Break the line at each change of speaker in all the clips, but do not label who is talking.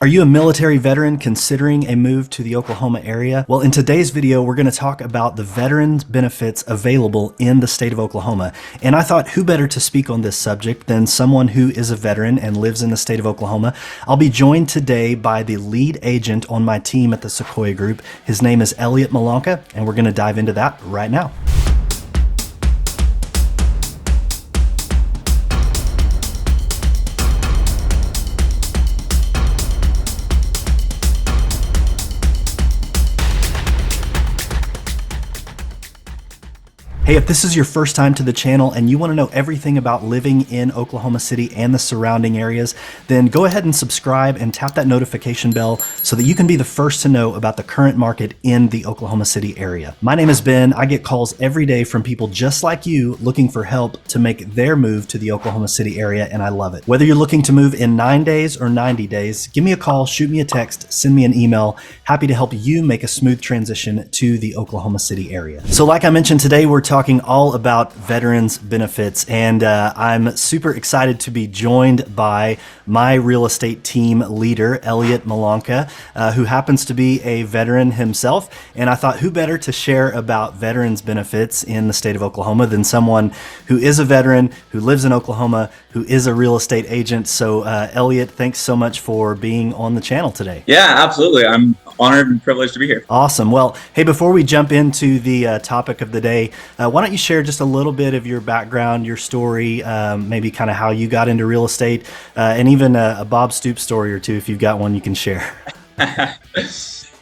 Are you a military veteran considering a move to the Oklahoma area? Well, in today's video, we're going to talk about the veterans benefits available in the state of Oklahoma. And I thought who better to speak on this subject than someone who is a veteran and lives in the state of Oklahoma. I'll be joined today by the lead agent on my team at the Sequoia Group. His name is Elliot Malanca, and we're going to dive into that right now. Hey, if this is your first time to the channel and you want to know everything about living in Oklahoma City and the surrounding areas, then go ahead and subscribe and tap that notification bell so that you can be the first to know about the current market in the Oklahoma City area. My name is Ben. I get calls every day from people just like you looking for help to make their move to the Oklahoma City area, and I love it. Whether you're looking to move in 9 days or 90 days, give me a call, shoot me a text, send me an email. Happy to help you make a smooth transition to the Oklahoma City area. So like I mentioned, today we're talking all about veterans benefits, and I'm super excited to be joined by my real estate team leader, Elliot Malanca, who happens to be a veteran himself. And I thought who better to share about veterans benefits in the state of Oklahoma than someone who is a veteran, who lives in Oklahoma, who is a real estate agent. So Elliot, thanks so much for being on the channel today.
Yeah, absolutely. I'm honored and privileged to be here.
Awesome. Well, hey, before we jump into the topic of the day, why don't you share just a little bit of your background, your story, maybe kind of how you got into real estate, and even a Bob Stoops story or two, if you've got one you can share.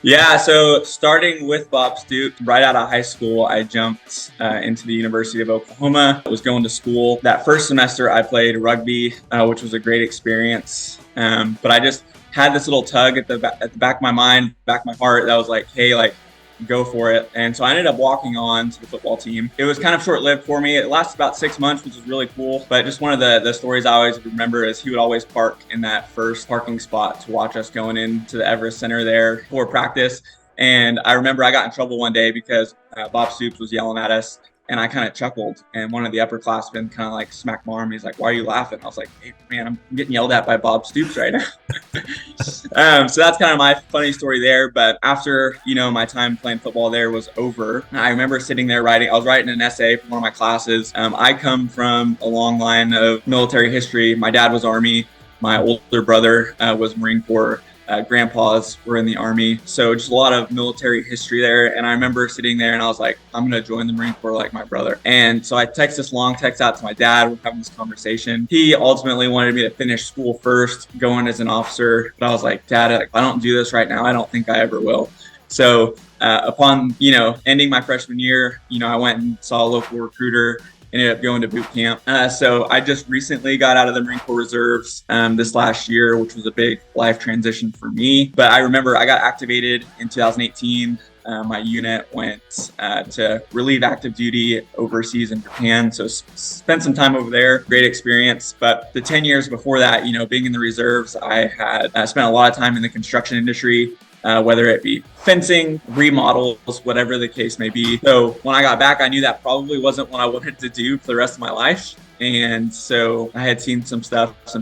Yeah, so starting with Bob Stoops, right out of high school, I jumped into the University of Oklahoma. I was going to school. That first semester, I played rugby, which was a great experience. But I just had this little tug at the back of my mind, back of my heart, that was like, hey, like, go for it. And so I ended up walking on to the football team. It was kind of short-lived for me. It lasted about 6 months, which was really cool. But just one of the stories I always remember is he would always park in that first parking spot to watch us going into the Everest Center there for practice. And I remember I got in trouble one day because Bob Stoops was yelling at us. And I kind of chuckled, and one of the upperclassmen kind of like smacked my arm. He's like, "Why are you laughing?" I was like, "Hey, man, I'm getting yelled at by Bob Stoops right now." So that's kind of my funny story there. But after, my time playing football there was over, I remember sitting there I was writing an essay for one of my classes. I come from a long line of military history. My dad was Army. My older brother was Marine Corps. Grandpas were in the Army. So just a lot of military history there. And I remember sitting there and I was like, I'm going to join the Marine Corps like my brother. And so I text this long text out to my dad. We're having this conversation. He ultimately wanted me to finish school first, go in as an officer. But I was like, Dad, if I don't do this right now, I don't think I ever will. So upon, ending my freshman year, I went and saw a local recruiter. Ended up going to boot camp. So I just recently got out of the Marine Corps Reserves this last year, which was a big life transition for me. But I remember I got activated in 2018. My unit went to relieve active duty overseas in Japan. So spent some time over there. Great experience. But the 10 years before that, being in the reserves, I had spent a lot of time in the construction industry. Whether it be fencing, remodels, whatever the case may be. So when I got back, I knew that probably wasn't what I wanted to do for the rest of my life. And so I had seen some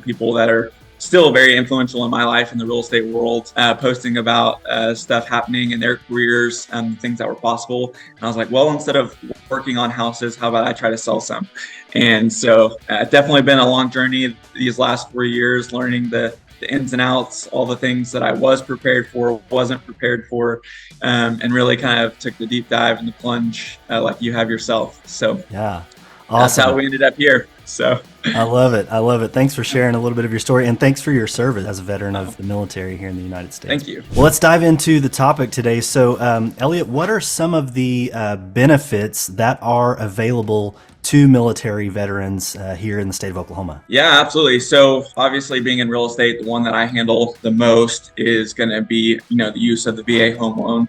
people that are still very influential in my life in the real estate world, posting about stuff happening in their careers and things that were possible. And I was like, well, instead of working on houses, how about I try to sell some? And so definitely been a long journey these last 4 years, learning the ins and outs, all the things that I was prepared for, wasn't prepared for, and really kind of took the deep dive and the plunge like you have yourself. So
yeah, awesome.
That's how we ended up here. So
I love it. I love it. Thanks for sharing a little bit of your story, and thanks for your service as a veteran of the military here in the United States.
Thank you.
Well, let's dive into the topic today. So Elliot, what are some of the benefits that are available to military veterans here in the state of Oklahoma?
Yeah, absolutely. So obviously being in real estate, the one that I handle the most is going to be, the use of the VA home loan,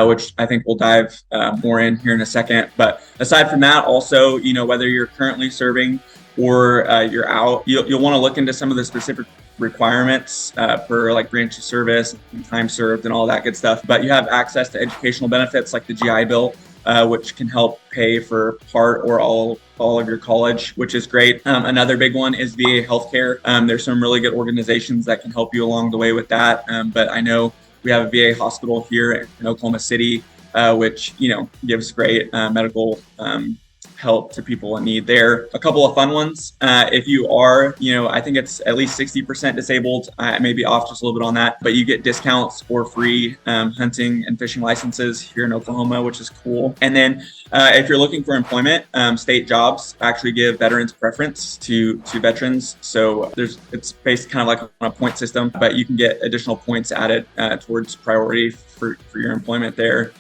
which I think we'll dive more in here in a second. But aside from that, also, whether you're currently serving or you're out, you'll want to look into some of the specific requirements for like branch of service and time served and all that good stuff. But you have access to educational benefits like the GI Bill, which can help pay for part or all all of your college, which is great. Another big one is VA healthcare. There's some really good organizations that can help you along the way with that. But I know we have a VA hospital here in Oklahoma City, which, gives great medical help to people in need there. A couple of fun ones. If you are, I think it's at least 60% disabled. I may be off just a little bit on that, but you get discounts or free hunting and fishing licenses here in Oklahoma, which is cool. And then if you're looking for employment, state jobs actually give veterans preference to veterans. So it's based kind of like on a point system, but you can get additional points added towards priority for your employment there,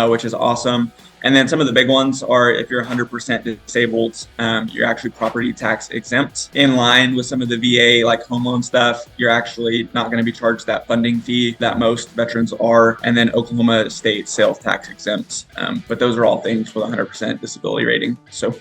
which is awesome. And then some of the big ones are if you're 100% disabled, you're actually property tax exempt. In line with some of the VA like home loan stuff, you're actually not going to be charged that funding fee that most veterans are. And then Oklahoma State sales tax exempt. But those are all things for the 100% disability rating. So.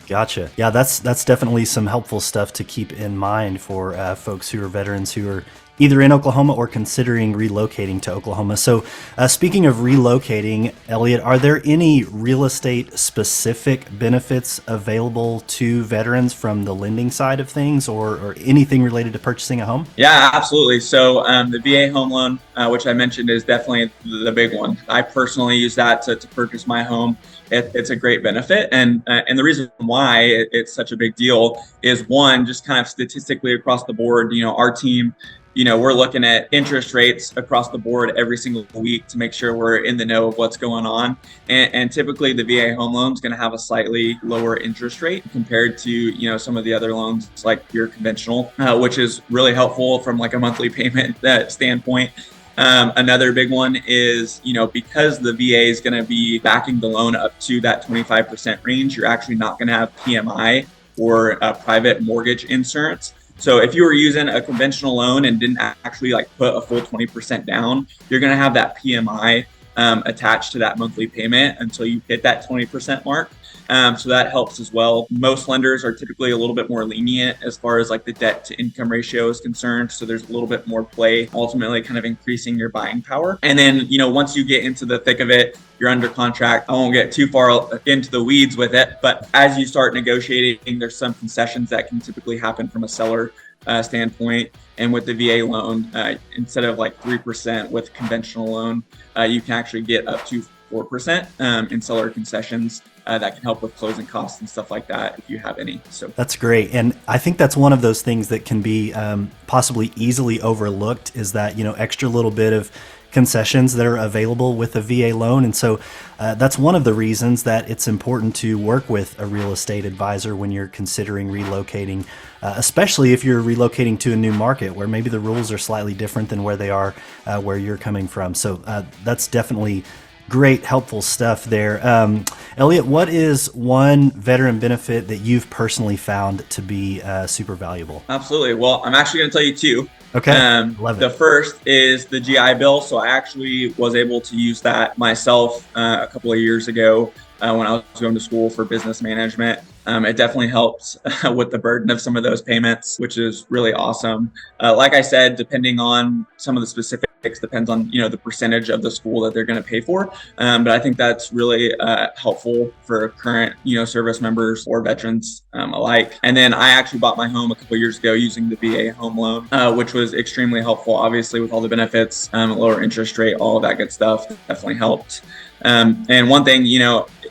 Gotcha. Yeah, that's definitely some helpful stuff to keep in mind for folks who are veterans who are either in Oklahoma or considering relocating to Oklahoma. So speaking of relocating, Elliot, are there any real estate specific benefits available to veterans from the lending side of things or anything related to purchasing a home?
Yeah, absolutely. So the VA home loan, which I mentioned, is definitely the big one. I personally use that to purchase my home. It's a great benefit. And the reason why it's such a big deal is, one, just kind of statistically across the board, our team, we're looking at interest rates across the board every single week to make sure we're in the know of what's going on. And typically the VA home loan is going to have a slightly lower interest rate compared to, some of the other loans like your conventional, which is really helpful from like a monthly payment standpoint. Another big one is, because the VA is going to be backing the loan up to that 25% range, you're actually not going to have PMI or private mortgage insurance. So if you were using a conventional loan and didn't actually put a full 20% down, you're going to have that PMI attached to that monthly payment until you hit that 20% mark. So that helps as well. Most lenders are typically a little bit more lenient as far as the debt to income ratio is concerned. So there's a little bit more play, ultimately kind of increasing your buying power. And then, once you get into the thick of it, you're under contract. I won't get too far into the weeds with it, but as you start negotiating, there's some concessions that can typically happen from a seller standpoint. And with the VA loan, instead of 3% with conventional loan, you can actually get up to 4% in seller concessions that can help with closing costs and stuff like that if you have any. So
that's great. And I think that's one of those things that can be possibly easily overlooked, is that, extra little bit of concessions that are available with a VA loan. And so that's one of the reasons that it's important to work with a real estate advisor when you're considering relocating, especially if you're relocating to a new market where maybe the rules are slightly different than where they are where you're coming from. So that's definitely great, helpful stuff there. Elliot, what is one veteran benefit that you've personally found to be super valuable?
Absolutely. Well, I'm actually going to tell you two.
Okay. Love it.
The first is the GI Bill. So I actually was able to use that myself a couple of years ago when I was going to school for business management. It definitely helps with the burden of some of those payments, which is really awesome. Like I said, depending on some of the specifics, depends on, the percentage of the school that they're going to pay for. But I think that's really helpful for current, service members or veterans alike. And then I actually bought my home a couple of years ago using the VA home loan, which was extremely helpful, obviously, with all the benefits, lower interest rate, all of that good stuff. Definitely helped. And one thing,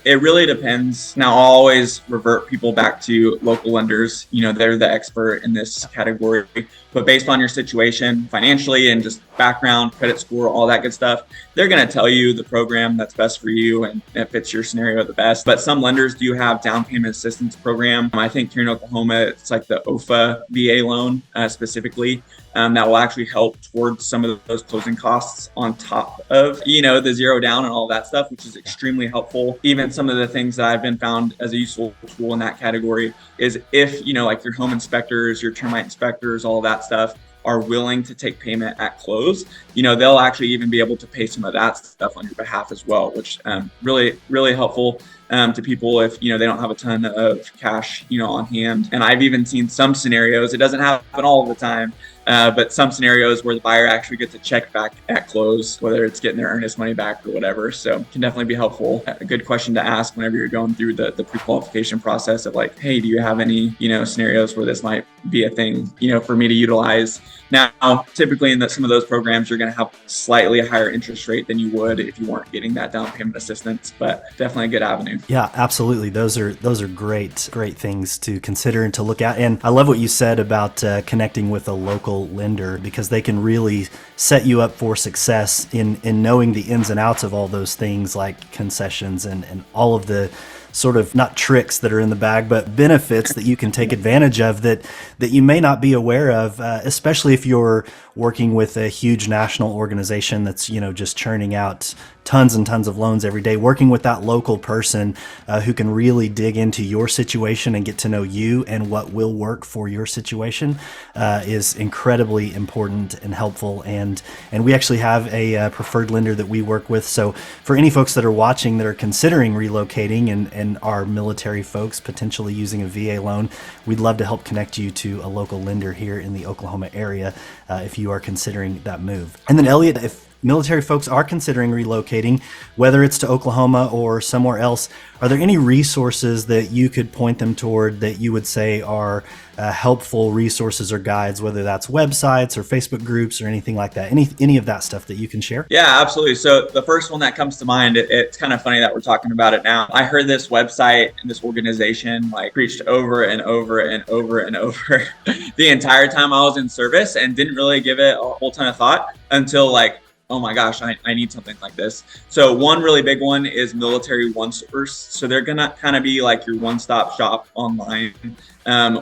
it really depends. Now, I'll always revert people back to local lenders. They're the expert in this category. But based on your situation financially and just background, credit score, all that good stuff, they're going to tell you the program that's best for you and it fits your scenario the best. But some lenders do have down payment assistance program. I think here in Oklahoma, it's like the OFA VA loan specifically. That will actually help towards some of those closing costs on top of, the zero down and all that stuff, which is extremely helpful. Even some of the things that I've been found as a useful tool in that category is if, your home inspectors, your termite inspectors, all of that stuff are willing to take payment at close, they'll actually even be able to pay some of that stuff on your behalf as well, which really, really helpful to people if, they don't have a ton of cash, on hand. And I've even seen some scenarios, it doesn't happen all the time, but some scenarios where the buyer actually gets a check back at close, whether it's getting their earnest money back or whatever. So it can definitely be helpful. A good question to ask whenever you're going through the pre-qualification process of like, hey, do you have any, scenarios where this might be a thing, for me to utilize? Now, typically in some of those programs, you're going to have slightly higher interest rate than you would if you weren't getting that down payment assistance, but definitely a good avenue.
Yeah, absolutely. Those are great things to consider and to look at. And I love what you said about connecting with a local lender, because they can really set you up for success in knowing the ins and outs of all those things like concessions and all of the sort of not tricks that are in the bag, but benefits that you can take advantage of that you may not be aware of, especially if you're working with a huge national organization that's, just churning out tons and tons of loans every day. Working with that local person who can really dig into your situation and get to know you and what will work for your situation is incredibly important and helpful. And we actually have a preferred lender that we work with. So for any folks that are watching that are considering relocating and are military folks potentially using a VA loan, we'd love to help connect you to a local lender here in the Oklahoma area if you are considering that move. And then Elliot, if military folks are considering relocating, whether it's to Oklahoma or somewhere else, are there any resources that you could point them toward that you would say are helpful resources or guides, whether that's websites or Facebook groups or anything like that? Any of that stuff that you can share?
Yeah, absolutely. So the first one that comes to mind, it's kind of funny that we're talking about it now. I heard this website and this organization like preached over and over and over and over the entire time I was in service, and didn't really give it a whole ton of thought until like, oh my gosh, I need something like this. So one really big one is Military One Source. So they're going to kind of be like your one-stop shop online,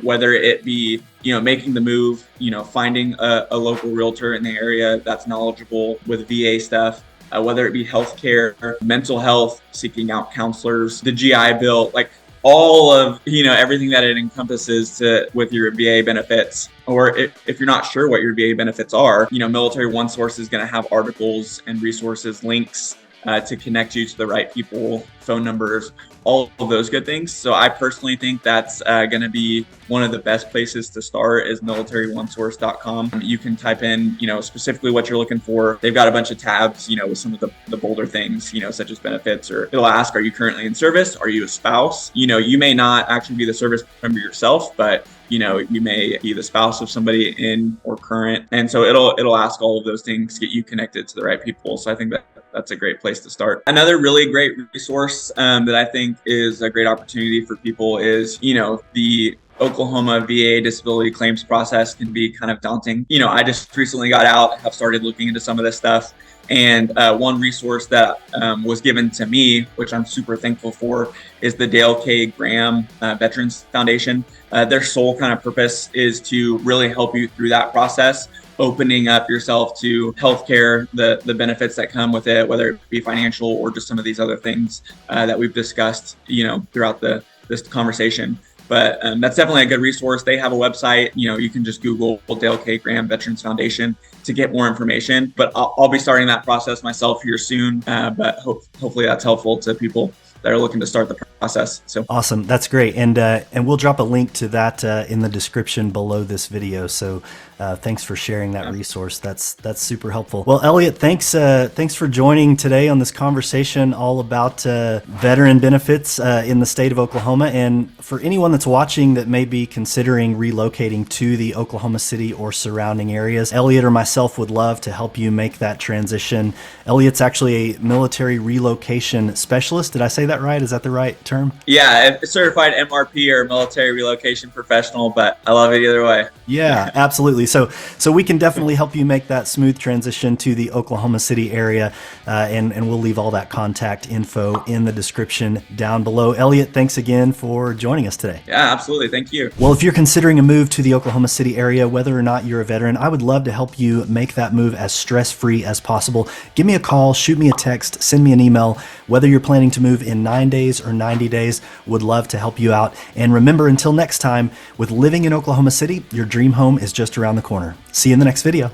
whether it be, making the move, finding a local realtor in the area that's knowledgeable with VA stuff, whether it be healthcare, mental health, seeking out counselors, the GI Bill, like all of, everything that it encompasses with your VA benefits. Or if you're not sure what your VA benefits are, Military One Source is going to have articles and resources, links to connect you to the right people, phone numbers, all of those good things. So I personally think that's going to be one of the best places to start is militaryonesource.com. You can type in, specifically what you're looking for. They've got a bunch of tabs, with some of the bolder things, such as benefits, or it'll ask, are you currently in service? Are you a spouse? You may not actually be the service member yourself, but you may be the spouse of somebody in or current. And so it'll ask all of those things to get you connected to the right people. So I think that's a great place to start. Another really great resource that I think is a great opportunity for people is, the Oklahoma VA disability claims process can be kind of daunting. I just recently got out, have started looking into some of this stuff. And one resource that was given to me, which I'm super thankful for, is the Dale K. Graham Veterans Foundation. Their sole kind of purpose is to really help you through that process, opening up yourself to healthcare, the benefits that come with it, whether it be financial or just some of these other things that we've discussed, throughout this conversation. But that's definitely a good resource. They have a website. You can just Google Dale K. Graham Veterans Foundation to get more information. But I'll be starting that process myself here soon. But hopefully that's helpful to people that are looking to start the process. So
awesome. That's great. And we'll drop a link to that in the description below this video. So thanks for sharing that resource. That's super helpful. Well, Elliot, thanks for joining today on this conversation all about veteran benefits in the state of Oklahoma. And for anyone that's watching that may be considering relocating to the Oklahoma City or surrounding areas, Elliot or myself would love to help you make that transition. Elliot's actually a military relocation specialist. Did I say that right? Is that the right term?
Yeah, certified MRP or military relocation professional, but I love it either way.
Yeah, absolutely. So we can definitely help you make that smooth transition to the Oklahoma City area, and we'll leave all that contact info in the description down below. Elliot, thanks again for joining us today.
Yeah, absolutely. Thank you.
Well, if you're considering a move to the Oklahoma City area, whether or not you're a veteran, I would love to help you make that move as stress-free as possible. Give me a call, shoot me a text, send me an email. Whether you're planning to move in 9 days or 90 days, would love to help you out. And remember, until next time, with living in Oklahoma City, your dream home is just around the corner. See you in the next video.